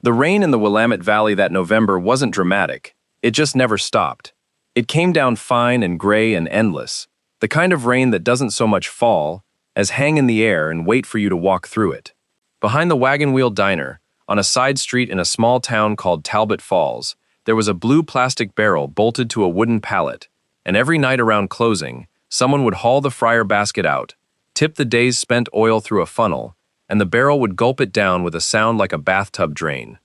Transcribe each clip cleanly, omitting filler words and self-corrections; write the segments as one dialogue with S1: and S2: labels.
S1: The rain in the Willamette Valley that November wasn't dramatic. It just never stopped. It came down fine and gray and endless, the kind of rain that doesn't so much fall as hang in the air and wait for you to walk through it. Behind the Wagon Wheel Diner, on a side street in a small town called Talbot Falls, there was a blue plastic barrel bolted to a wooden pallet, and every night around closing, someone would haul the fryer basket out, tip the day's spent oil through a funnel, and the barrel would gulp it down with a sound like a bathtub drain.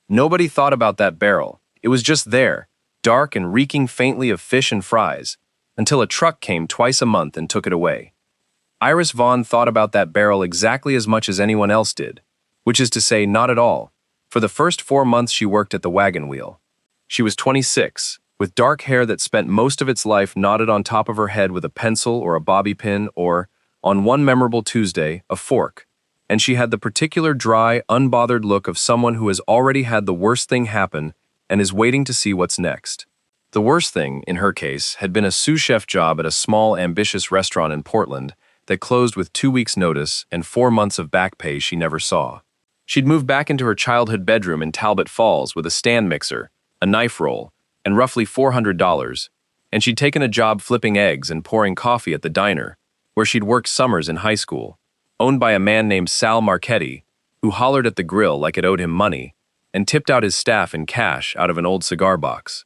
S1: Nobody thought about that barrel. It was just there, dark and reeking faintly of fish and fries, until a truck came twice a month and took it away. Iris Vaughn thought about that barrel exactly as much as anyone else did, which is to say not at all. For the first 4 months she worked at the Wagon Wheel. She was 26, with dark hair that spent most of its life knotted on top of her head with a pencil or a bobby pin or, on one memorable Tuesday, a fork, and she had the particular dry, unbothered look of someone who has already had the worst thing happen and is waiting to see what's next. The worst thing, in her case, had been a sous chef job at a small, ambitious restaurant in Portland that closed with 2 weeks' notice and 4 months of back pay she never saw. She'd moved back into her childhood bedroom in Talbot Falls with a stand mixer, a knife roll, and roughly $400, and she'd taken a job flipping eggs and pouring coffee at the diner, where she'd worked summers in high school, owned by a man named Sal Marchetti, who hollered at the grill like it owed him money, and tipped out his staff in cash out of an old cigar box.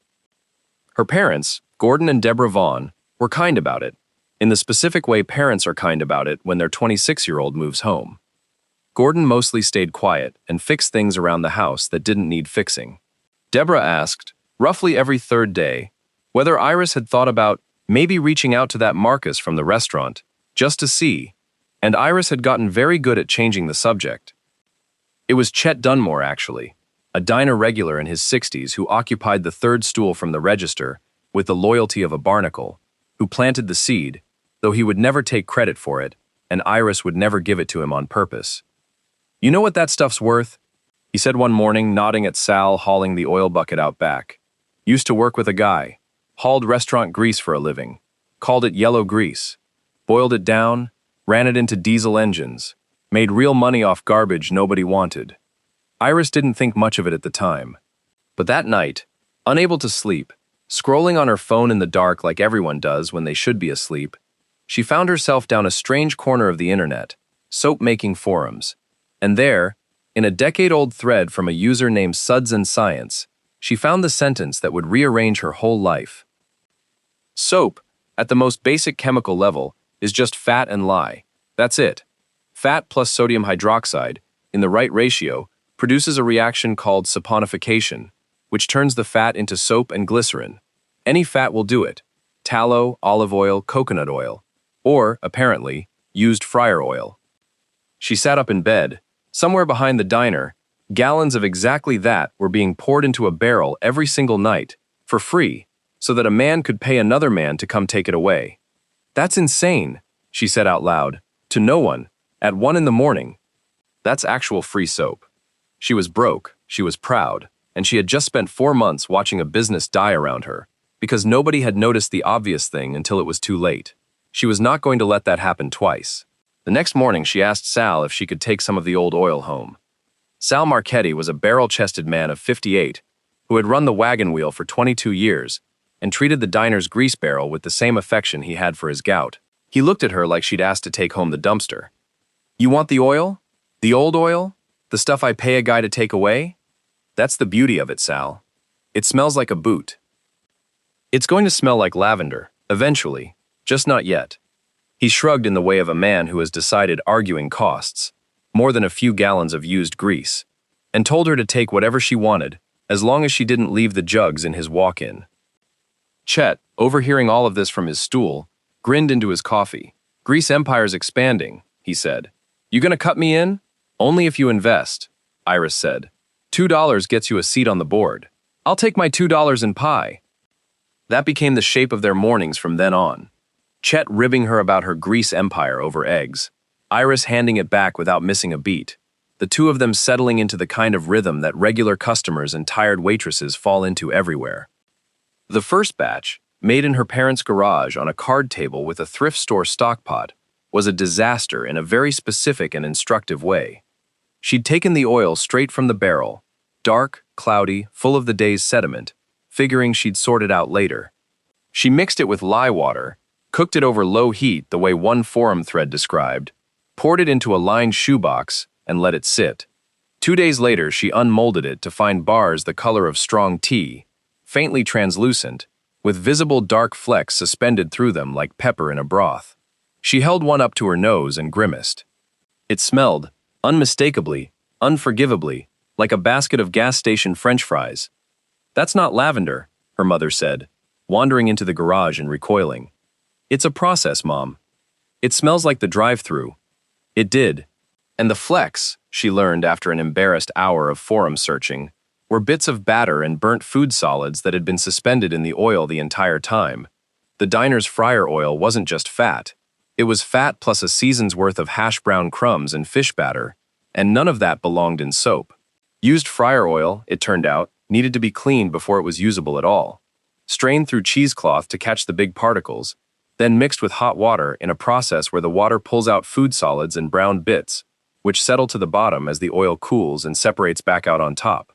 S1: Her parents, Gordon and Deborah Vaughn, were kind about it, in the specific way parents are kind about it when their 26-year-old moves home. Gordon mostly stayed quiet and fixed things around the house that didn't need fixing. Deborah asked, roughly every third day, whether Iris had thought about maybe reaching out to that Marcus from the restaurant, just to see, and Iris had gotten very good at changing the subject. It was Chet Dunmore, actually, a diner regular in his 60s who occupied the third stool from the register with the loyalty of a barnacle, who planted the seed, though he would never take credit for it, and Iris would never give it to him on purpose. "You know what that stuff's worth?" he said one morning, nodding at Sal hauling the oil bucket out back. "Used to work with a guy, hauled restaurant grease for a living, called it yellow grease, boiled it down, ran it into diesel engines, made real money off garbage nobody wanted." Iris didn't think much of it at the time. But that night, unable to sleep, scrolling on her phone in the dark like everyone does when they should be asleep, she found herself down a strange corner of the internet, soap-making forums, and there, in a decade-old thread from a user named Suds and Science, she found the sentence that would rearrange her whole life. Soap, at the most basic chemical level, is just fat and lye. That's it. Fat plus sodium hydroxide, in the right ratio, produces a reaction called saponification, which turns the fat into soap and glycerin. Any fat will do it. Tallow, olive oil, coconut oil, or, apparently, used fryer oil. She sat up in bed. Somewhere behind the diner, gallons of exactly that were being poured into a barrel every single night, for free, so that a man could pay another man to come take it away. "That's insane," she said out loud, to no one, at 1 in the morning. That's actual free soap. She was broke, she was proud, and she had just spent 4 months watching a business die around her, because nobody had noticed the obvious thing until it was too late. She was not going to let that happen twice. The next morning she asked Sal if she could take some of the old oil home. Sal Marchetti was a barrel-chested man of 58 who had run the Wagon Wheel for 22 years and treated the diner's grease barrel with the same affection he had for his gout. He looked at her like she'd asked to take home the dumpster. "You want the oil? The old oil? The stuff I pay a guy to take away? That's the beauty of it, Sal. It smells like a boot. It's going to smell like lavender, eventually, just not yet." He shrugged in the way of a man who has decided arguing costs, more than a few gallons of used grease, and told her to take whatever she wanted, as long as she didn't leave the jugs in his walk-in. Chet, overhearing all of this from his stool, grinned into his coffee. "Grease Empire's expanding," he said. "You gonna cut me in?" "Only if you invest," Iris said. $2 gets you a seat on the board. I'll take my $2 in pie." That became the shape of their mornings from then on. Chet ribbing her about her grease empire over eggs, Iris handing it back without missing a beat, the two of them settling into the kind of rhythm that regular customers and tired waitresses fall into everywhere. The first batch, made in her parents' garage on a card table with a thrift store stockpot, was a disaster in a very specific and instructive way. She'd taken the oil straight from the barrel, dark, cloudy, full of the day's sediment, figuring she'd sort it out later. She mixed it with lye water, cooked it over low heat the way one forum thread described, poured it into a lined shoebox, and let it sit. 2 days later, she unmolded it to find bars the color of strong tea, faintly translucent, with visible dark flecks suspended through them like pepper in a broth. She held one up to her nose and grimaced. It smelled, unmistakably, unforgivably, like a basket of gas station French fries. "That's not lavender," her mother said, wandering into the garage and recoiling. "It's a process, Mom. It smells like the drive-thru." It did. And the flecks, she learned after an embarrassed hour of forum searching, were bits of batter and burnt food solids that had been suspended in the oil the entire time. The diner's fryer oil wasn't just fat. It was fat plus a season's worth of hash brown crumbs and fish batter, and none of that belonged in soap. Used fryer oil, it turned out, needed to be cleaned before it was usable at all. Strained through cheesecloth to catch the big particles, then mixed with hot water in a process where the water pulls out food solids and brown bits, which settle to the bottom as the oil cools and separates back out on top.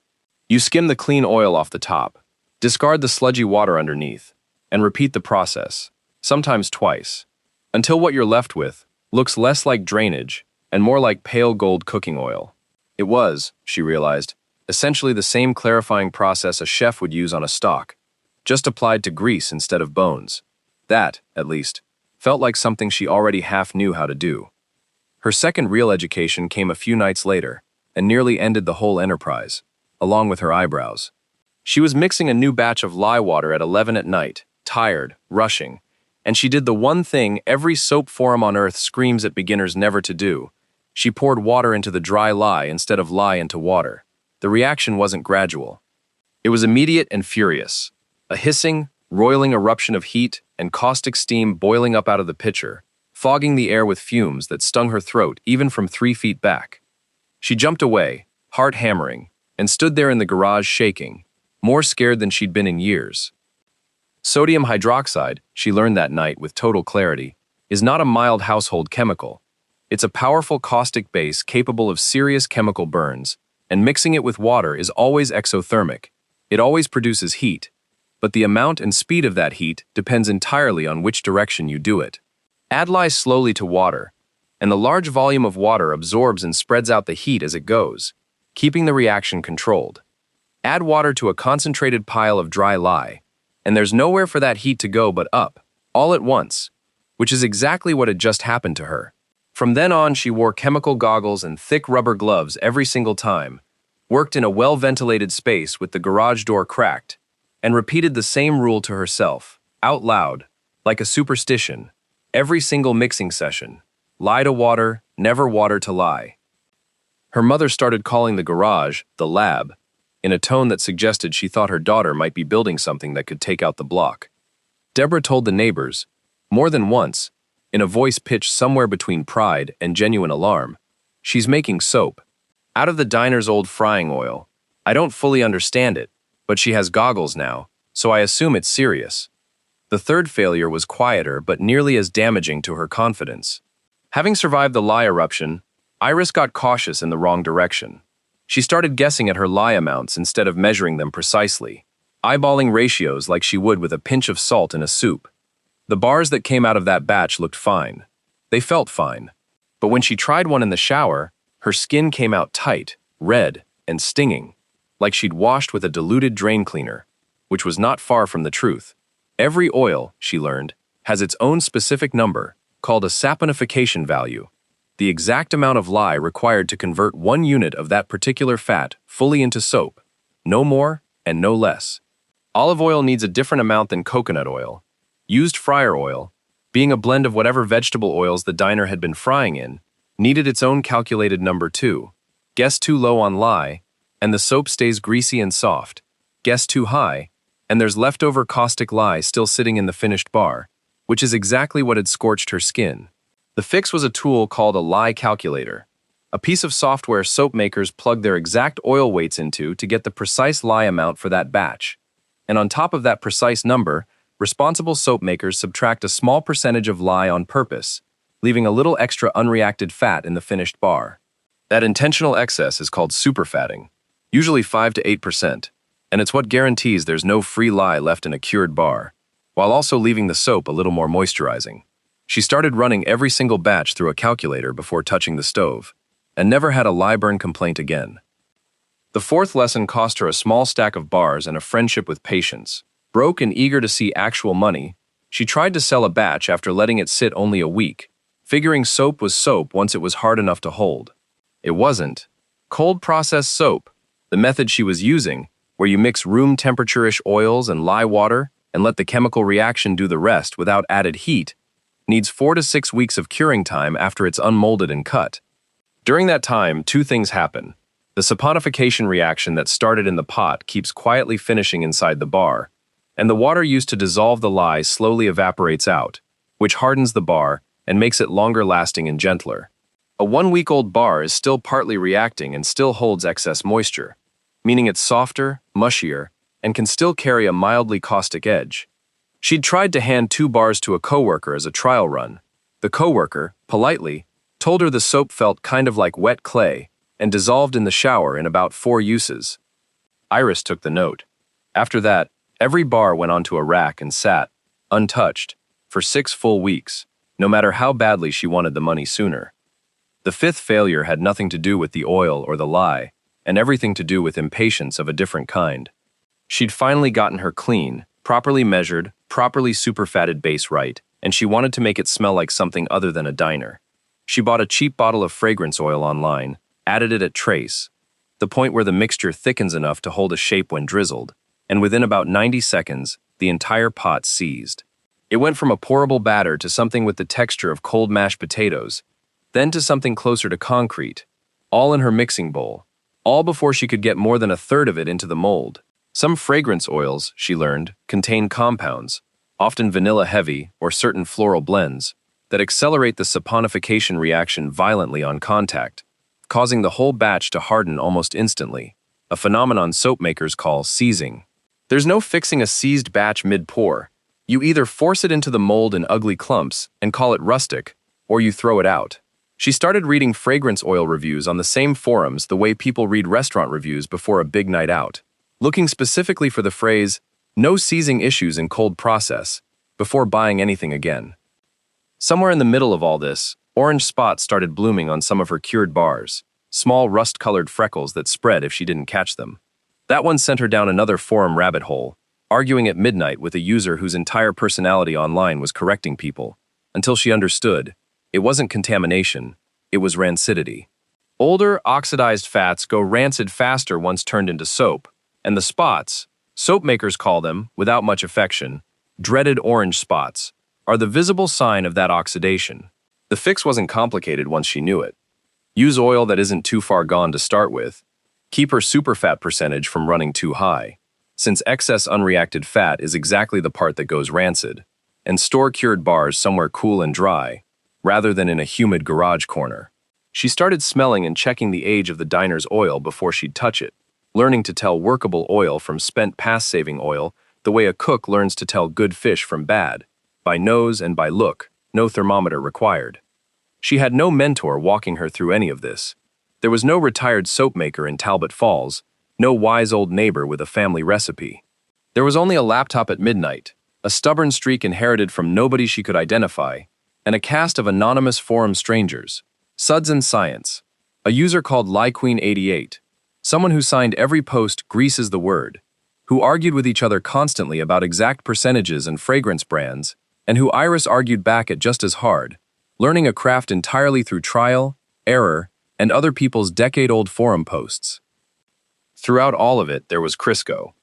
S1: You skim the clean oil off the top, discard the sludgy water underneath, and repeat the process, sometimes twice, until what you're left with looks less like drainage and more like pale gold cooking oil. It was, she realized, essentially the same clarifying process a chef would use on a stock, just applied to grease instead of bones. That, at least, felt like something she already half knew how to do. Her second real education came a few nights later and nearly ended the whole enterprise, along with her eyebrows. She was mixing a new batch of lye water at 11 at night, tired, rushing, and she did the one thing every soap forum on earth screams at beginners never to do. She poured water into the dry lye instead of lye into water. The reaction wasn't gradual. It was immediate and furious. A hissing, roiling eruption of heat and caustic steam boiling up out of the pitcher, fogging the air with fumes that stung her throat even from 3 feet back. She jumped away, heart hammering, and stood there in the garage shaking, more scared than she'd been in years. Sodium hydroxide, she learned that night with total clarity, is not a mild household chemical. It's a powerful caustic base capable of serious chemical burns, and mixing it with water is always exothermic. It always produces heat, but the amount and speed of that heat depends entirely on which direction you do it. Add lye slowly to water, and the large volume of water absorbs and spreads out the heat as it goes, keeping the reaction controlled. Add water to a concentrated pile of dry lye, and there's nowhere for that heat to go but up, all at once, which is exactly what had just happened to her. From then on, she wore chemical goggles and thick rubber gloves every single time, worked in a well-ventilated space with the garage door cracked, and repeated the same rule to herself, out loud, like a superstition, every single mixing session: lye to water, never water to lye. Her mother started calling the garage the lab, in a tone that suggested she thought her daughter might be building something that could take out the block. Deborah told the neighbors, more than once, in a voice pitched somewhere between pride and genuine alarm, "She's making soap. Out of the diner's old frying oil. I don't fully understand it, but she has goggles now, so I assume it's serious." The third failure was quieter but nearly as damaging to her confidence. Having survived the lye eruption, Iris got cautious in the wrong direction. She started guessing at her lye amounts instead of measuring them precisely, eyeballing ratios like she would with a pinch of salt in a soup. The bars that came out of that batch looked fine. They felt fine. But when she tried one in the shower, her skin came out tight, red, and stinging, like she'd washed with a diluted drain cleaner, which was not far from the truth. Every oil, she learned, has its own specific number, called a saponification value, the exact amount of lye required to convert 1 unit of that particular fat fully into soap, no more and no less. Olive oil needs a different amount than coconut oil. Used fryer oil, being a blend of whatever vegetable oils the diner had been frying in, needed its own calculated number too. Guess too low on lye, and the soap stays greasy and soft. Guess too high, and there's leftover caustic lye still sitting in the finished bar, which is exactly what had scorched her skin. The fix was a tool called a lye calculator, a piece of software soap makers plug their exact oil weights into to get the precise lye amount for that batch. And on top of that precise number, responsible soap makers subtract a small percentage of lye on purpose, leaving a little extra unreacted fat in the finished bar. That intentional excess is called superfatting. usually 5 to 8%, and it's what guarantees there's no free lye left in a cured bar, while also leaving the soap a little more moisturizing. She started running every single batch through a calculator before touching the stove, and never had a lye burn complaint again. The fourth lesson cost her a small stack of bars and a friendship with patience. Broke and eager to see actual money, she tried to sell a batch after letting it sit only a week, figuring soap was soap once it was hard enough to hold. It wasn't. Cold processed soap, the method she was using, where you mix room temperature-ish oils and lye water and let the chemical reaction do the rest without added heat, needs 4 to 6 weeks of curing time after it's unmolded and cut. During that time, two things happen. The saponification reaction that started in the pot keeps quietly finishing inside the bar, and the water used to dissolve the lye slowly evaporates out, which hardens the bar and makes it longer lasting and gentler. A 1-week-old bar is still partly reacting and still holds excess moisture, meaning it's softer, mushier, and can still carry a mildly caustic edge. She'd tried to hand 2 bars to a coworker as a trial run. The coworker, politely, told her the soap felt kind of like wet clay and dissolved in the shower in about 4 uses. Iris took the note. After that, every bar went onto a rack and sat, untouched, for 6 full weeks, no matter how badly she wanted the money sooner. The 5th failure had nothing to do with the oil or the lye, and everything to do with impatience of a different kind. She'd finally gotten her clean, properly measured, properly superfatted base right, and she wanted to make it smell like something other than a diner. She bought a cheap bottle of fragrance oil online, added it at trace, the point where the mixture thickens enough to hold a shape when drizzled, and within about 90 seconds, the entire pot seized. It went from a pourable batter to something with the texture of cold mashed potatoes, then to something closer to concrete, all in her mixing bowl, all before she could get more than a third of it into the mold. Some fragrance oils, she learned, contain compounds, often vanilla-heavy or certain floral blends, that accelerate the saponification reaction violently on contact, causing the whole batch to harden almost instantly, a phenomenon soap makers call seizing. There's no fixing a seized batch mid-pour. You either force it into the mold in ugly clumps and call it rustic, or you throw it out. She started reading fragrance oil reviews on the same forums the way people read restaurant reviews before a big night out, looking specifically for the phrase, "no seizing issues in cold process," before buying anything again. Somewhere in the middle of all this, orange spots started blooming on some of her cured bars, small rust-colored freckles that spread if she didn't catch them. That one sent her down another forum rabbit hole, arguing at midnight with a user whose entire personality online was correcting people, until she understood it wasn't contamination, it was rancidity. Older, oxidized fats go rancid faster once turned into soap, and the spots, soap makers call them, without much affection, dreaded orange spots, are the visible sign of that oxidation. The fix wasn't complicated once she knew it. Use oil that isn't too far gone to start with. Keep her superfat percentage from running too high, since excess unreacted fat is exactly the part that goes rancid, and store cured bars somewhere cool and dry, rather than in a humid garage corner. She started smelling and checking the age of the diner's oil before she'd touch it, learning to tell workable oil from spent past-saving oil the way a cook learns to tell good fish from bad, by nose and by look, no thermometer required. She had no mentor walking her through any of this. There was no retired soap maker in Talbot Falls, no wise old neighbor with a family recipe. There was only a laptop at midnight, a stubborn streak inherited from nobody she could identify, and a cast of anonymous forum strangers, Suds and Science, a user called LyeQueen88, someone who signed every post "Grease is the word," who argued with each other constantly about exact percentages and fragrance brands, and who Iris argued back at just as hard, learning a craft entirely through trial, error, and other people's decade-old forum posts. Throughout all of it, there was Crisco.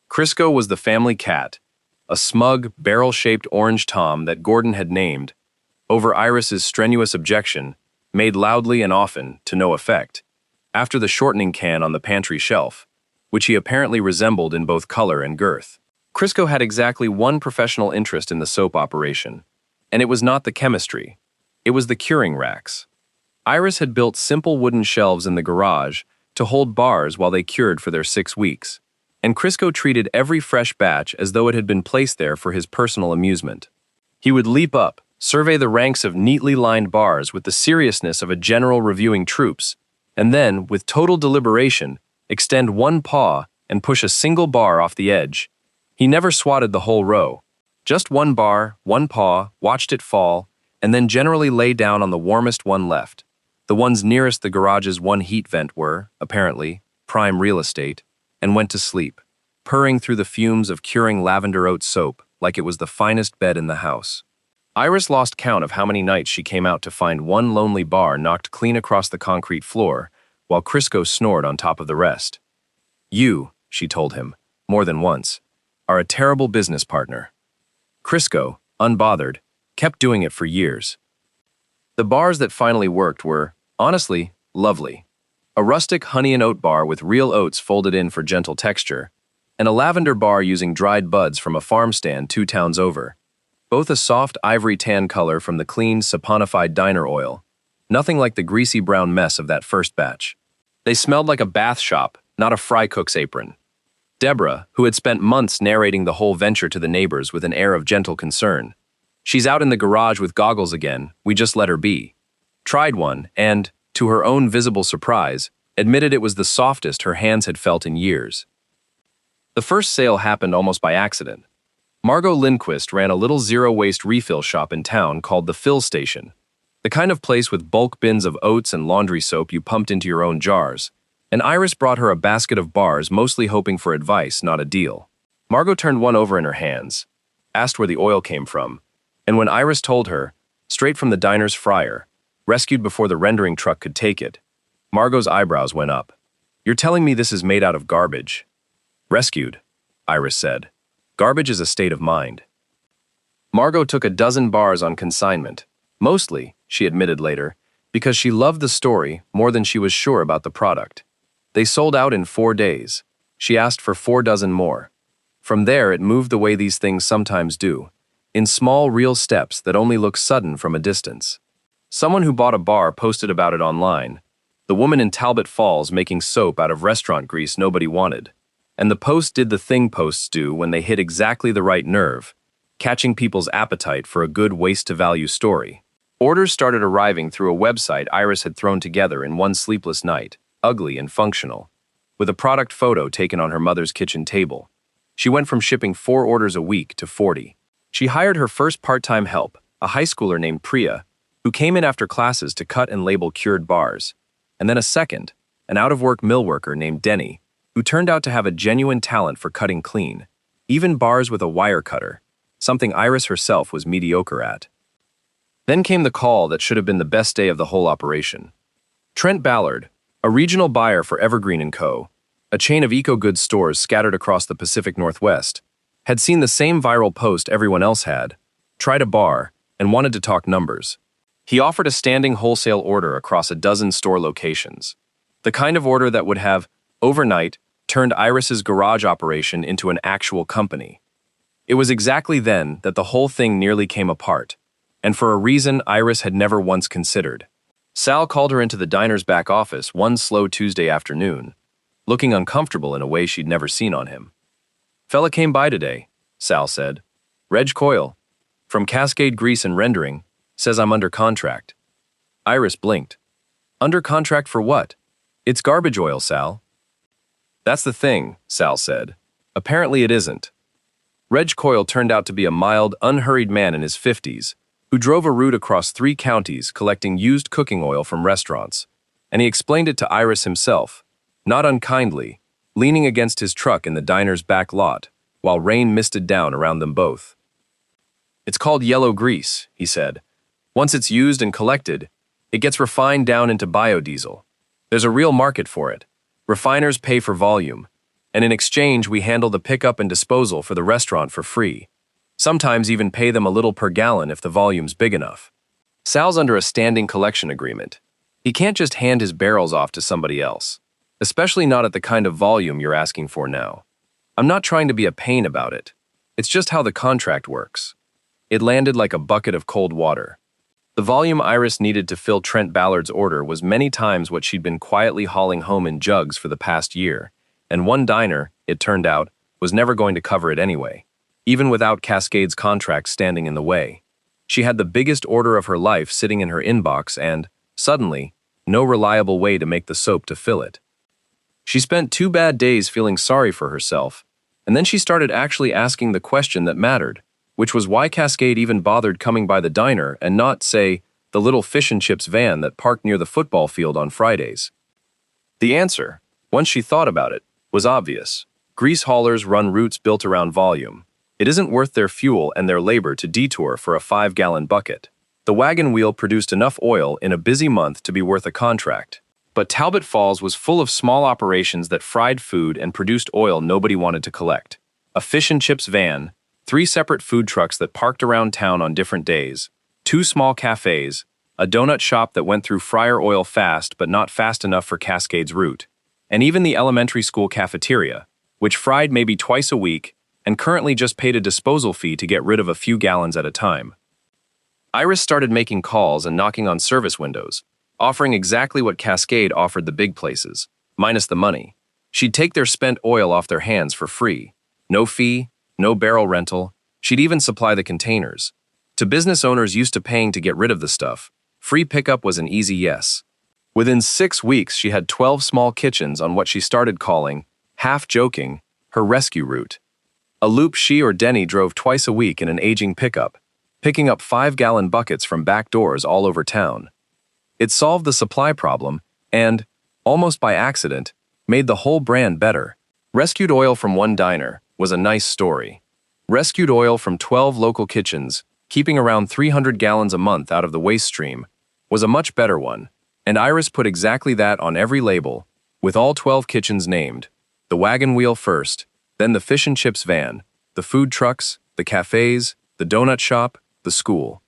S1: Crisco was the family cat, a smug, barrel-shaped orange tom that Gordon had named, over Iris's strenuous objection, made loudly and often, to no effect, after the shortening can on the pantry shelf, which he apparently resembled in both color and girth. Crisco had exactly one professional interest in the soap operation, and it was not the chemistry. It was the curing racks. Iris had built simple wooden shelves in the garage to hold bars while they cured for their 6 weeks, and Crisco treated every fresh batch as though it had been placed there for his personal amusement. He would leap up, survey the ranks of neatly lined bars with the seriousness of a general reviewing troops, and then, with total deliberation, extend one paw, and push a single bar off the edge. He never swatted the whole row. Just one bar, one paw, watched it fall, and then generally lay down on the warmest one left. The ones nearest the garage's one heat vent were, apparently, prime real estate, and went to sleep, purring through the fumes of curing lavender oat soap like it was the finest bed in the house. Iris lost count of how many nights she came out to find one lonely bar knocked clean across the concrete floor, while Crisco snored on top of the rest. "You," she told him, more than once, "are a terrible business partner." Crisco, unbothered, kept doing it for years. The bars that finally worked were, honestly, lovely. A rustic honey and oat bar with real oats folded in for gentle texture, and a lavender bar using dried buds from a farm stand 2 towns over. Both a soft ivory tan color from the clean, saponified diner oil, nothing like the greasy brown mess of that first batch. They smelled like a bath shop, not a fry cook's apron. Deborah, who had spent months narrating the whole venture to the neighbors with an air of gentle concern. "She's out in the garage with goggles again, we just let her be." Tried one and, to her own visible surprise, admitted it was the softest her hands had felt in years. The first sale happened almost by accident. Margot Lindquist ran a little zero-waste refill shop in town called the Fill Station, the kind of place with bulk bins of oats and laundry soap you pumped into your own jars, and Iris brought her a basket of bars mostly hoping for advice, not a deal. Margot turned one over in her hands, asked where the oil came from, and when Iris told her, straight from the diner's fryer, rescued before the rendering truck could take it, Margot's eyebrows went up. "You're telling me this is made out of garbage?" "Rescued," Iris said. "Garbage is a state of mind." Margot took a dozen bars on consignment, mostly, she admitted later, because she loved the story more than she was sure about the product. They sold out in 4 days. She asked for 4 dozen more. From there, it moved the way these things sometimes do, in small, real steps that only look sudden from a distance. Someone who bought a bar posted about it online. The woman in Talbot Falls making soap out of restaurant grease nobody wanted. And the post did the thing posts do when they hit exactly the right nerve, catching people's appetite for a good waste-to-value story. Orders started arriving through a website Iris had thrown together in one sleepless night, ugly and functional, with a product photo taken on her mother's kitchen table. She went from shipping 4 orders a week to 40. She hired her first part-time help, a high schooler named Priya, who came in after classes to cut and label cured bars, and then a second, an out-of-work mill worker named Denny, who turned out to have a genuine talent for cutting clean, even bars with a wire cutter, something Iris herself was mediocre at. Then came the call that should have been the best day of the whole operation. Trent Ballard, a regional buyer for Evergreen & Co., a chain of eco-goods stores scattered across the Pacific Northwest, had seen the same viral post everyone else had, tried a bar, and wanted to talk numbers. He offered a standing wholesale order across a dozen store locations, the kind of order that would have, overnight, turned Iris's garage operation into an actual company. It was exactly then that the whole thing nearly came apart, and for a reason Iris had never once considered. Sal called her into the diner's back office one slow Tuesday afternoon, looking uncomfortable in a way she'd never seen on him. "Fella came by today," Sal said. "Reg Coyle, from Cascade Grease and Rendering, says I'm under contract." Iris blinked. "Under contract for what?" "It's garbage oil, Sal." "That's the thing," Sal said. "Apparently it isn't." Reg Coyle turned out to be a mild, unhurried man in his 50s, who drove a route across 3 counties collecting used cooking oil from restaurants, and he explained it to Iris himself, not unkindly, leaning against his truck in the diner's back lot, while rain misted down around them both. "It's called yellow grease," he said. "Once it's used and collected, it gets refined down into biodiesel. There's a real market for it. Refiners pay for volume, and in exchange we handle the pickup and disposal for the restaurant for free. Sometimes even pay them a little per gallon if the volume's big enough." Sal's under a standing collection agreement. He can't just hand his barrels off to somebody else, especially not at the kind of volume you're asking for now. "I'm not trying to be a pain about it. It's just how the contract works." It landed like a bucket of cold water. The volume Iris needed to fill Trent Ballard's order was many times what she'd been quietly hauling home in jugs for the past year, and one diner, it turned out, was never going to cover it anyway, even without Cascade's contract standing in the way. She had the biggest order of her life sitting in her inbox and, suddenly, no reliable way to make the soap to fill it. She spent 2 bad days feeling sorry for herself, and then she started actually asking the question that mattered, which was why Cascade even bothered coming by the diner and not, say, the little fish and chips van that parked near the football field on Fridays. The answer, once she thought about it, was obvious. Grease haulers run routes built around volume. It isn't worth their fuel and their labor to detour for a 5-gallon bucket. The wagon wheel produced enough oil in a busy month to be worth a contract. But Talbot Falls was full of small operations that fried food and produced oil nobody wanted to collect. A fish and chips van, 3 separate food trucks that parked around town on different days, 2 small cafes, a donut shop that went through fryer oil fast but not fast enough for Cascade's route, and even the elementary school cafeteria, which fried maybe twice a week and currently just paid a disposal fee to get rid of a few gallons at a time. Iris started making calls and knocking on service windows, offering exactly what Cascade offered the big places, minus the money. She'd take their spent oil off their hands for free. No fee, no barrel rental. She'd even supply the containers. To business owners used to paying to get rid of the stuff, free pickup was an easy yes. Within 6 weeks, she had 12 small kitchens on what she started calling, half joking, her rescue route. A loop she or Denny drove twice a week in an aging pickup, picking up 5-gallon buckets from back doors all over town. It solved the supply problem and, almost by accident, made the whole brand better. Rescued oil from one diner was a nice story. Rescued oil from 12 local kitchens, keeping around 300 gallons a month out of the waste stream, was a much better one, and Iris put exactly that on every label, with all 12 kitchens named. The wagon wheel first, then the fish and chips van, the food trucks, the cafes, the donut shop, the school.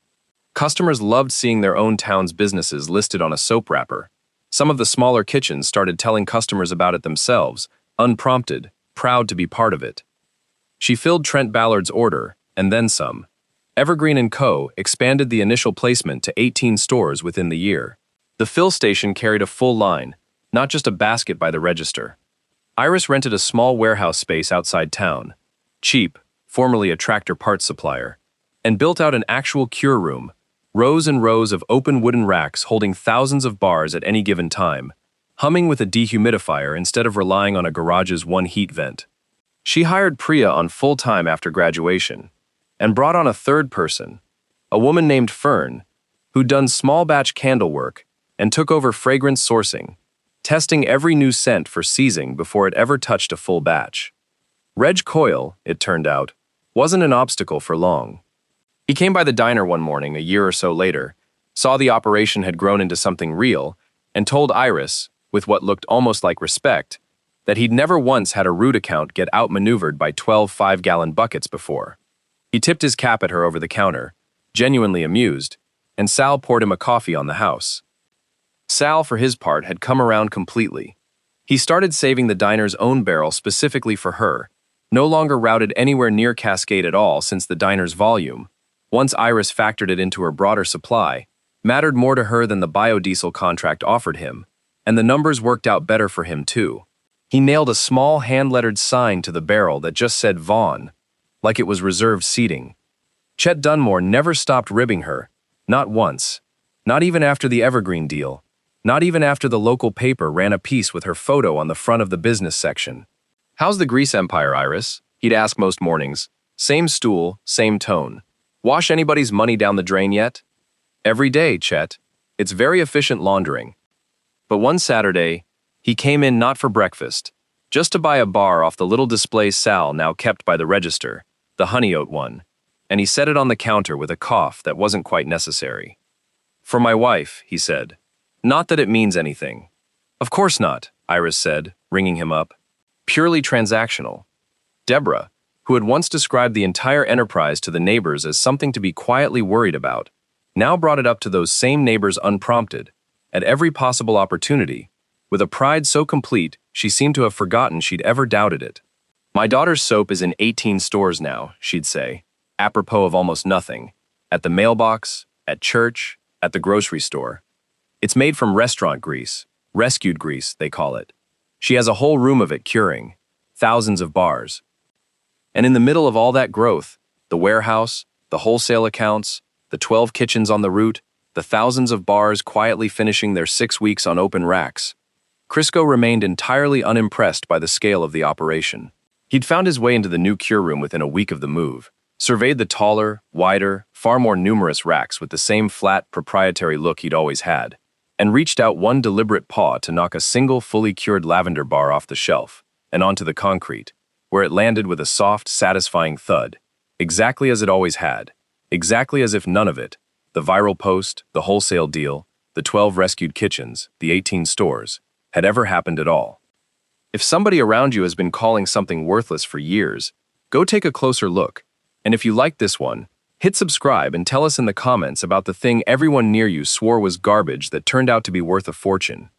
S1: Customers loved seeing their own town's businesses listed on a soap wrapper. Some of the smaller kitchens started telling customers about it themselves, unprompted, proud to be part of it. She filled Trent Ballard's order, and then some. Evergreen & Co. expanded the initial placement to 18 stores within the year. The fill station carried a full line, not just a basket by the register. Iris rented a small warehouse space outside town, cheap, formerly a tractor parts supplier, and built out an actual cure room, rows and rows of open wooden racks holding thousands of bars at any given time, humming with a dehumidifier instead of relying on a garage's one heat vent. She hired Priya on full-time after graduation, and brought on a third person, a woman named Fern, who'd done small-batch candle work and took over fragrance sourcing, testing every new scent for seizing before it ever touched a full batch. Reg Coyle, it turned out, wasn't an obstacle for long. He came by the diner one morning a year or so later, saw the operation had grown into something real, and told Iris, with what looked almost like respect, that he'd never once had a root account get outmaneuvered by 12 5-gallon buckets before. He tipped his cap at her over the counter, genuinely amused, and Sal poured him a coffee on the house. Sal, for his part, had come around completely. He started saving the diner's own barrel specifically for her, no longer routed anywhere near Cascade at all since the diner's volume, once Iris factored it into her broader supply, mattered more to her than the biodiesel contract offered him, and the numbers worked out better for him too. He nailed a small hand-lettered sign to the barrel that just said Vaughn, like it was reserved seating. Chet Dunmore never stopped ribbing her, not once, not even after the Evergreen deal, not even after the local paper ran a piece with her photo on the front of the business section. "How's the grease empire, Iris?" he'd ask most mornings. Same stool, same tone. "Wash anybody's money down the drain yet?" "Every day, Chet. It's very efficient laundering." But one Saturday, he came in not for breakfast, just to buy a bar off the little display Sal now kept by the register, the honey oat one, and he set it on the counter with a cough that wasn't quite necessary. "For my wife," he said. "Not that it means anything." "Of course not," Iris said, ringing him up. "Purely transactional." Deborah, who had once described the entire enterprise to the neighbors as something to be quietly worried about, now brought it up to those same neighbors unprompted, at every possible opportunity, with a pride so complete she seemed to have forgotten she'd ever doubted it. "My daughter's soap is in 18 stores now," she'd say, apropos of almost nothing, at the mailbox, at church, at the grocery store. "It's made from restaurant grease, rescued grease, they call it. She has a whole room of it curing, thousands of bars. And in the middle of all that growth, the warehouse, the wholesale accounts, the 12 kitchens on the route, the thousands of bars quietly finishing their 6 weeks on open racks, Crisco remained entirely unimpressed by the scale of the operation. He'd found his way into the new cure room within a week of the move, surveyed the taller, wider, far more numerous racks with the same flat, proprietary look he'd always had, and reached out one deliberate paw to knock a single fully cured lavender bar off the shelf and onto the concrete, where it landed with a soft, satisfying thud, exactly as it always had, exactly as if none of it, the viral post, the wholesale deal, the 12 rescued kitchens, the 18 stores, had ever happened at all. If somebody around you has been calling something worthless for years, go take a closer look. And if you liked this one, hit subscribe and tell us in the comments about the thing everyone near you swore was garbage that turned out to be worth a fortune.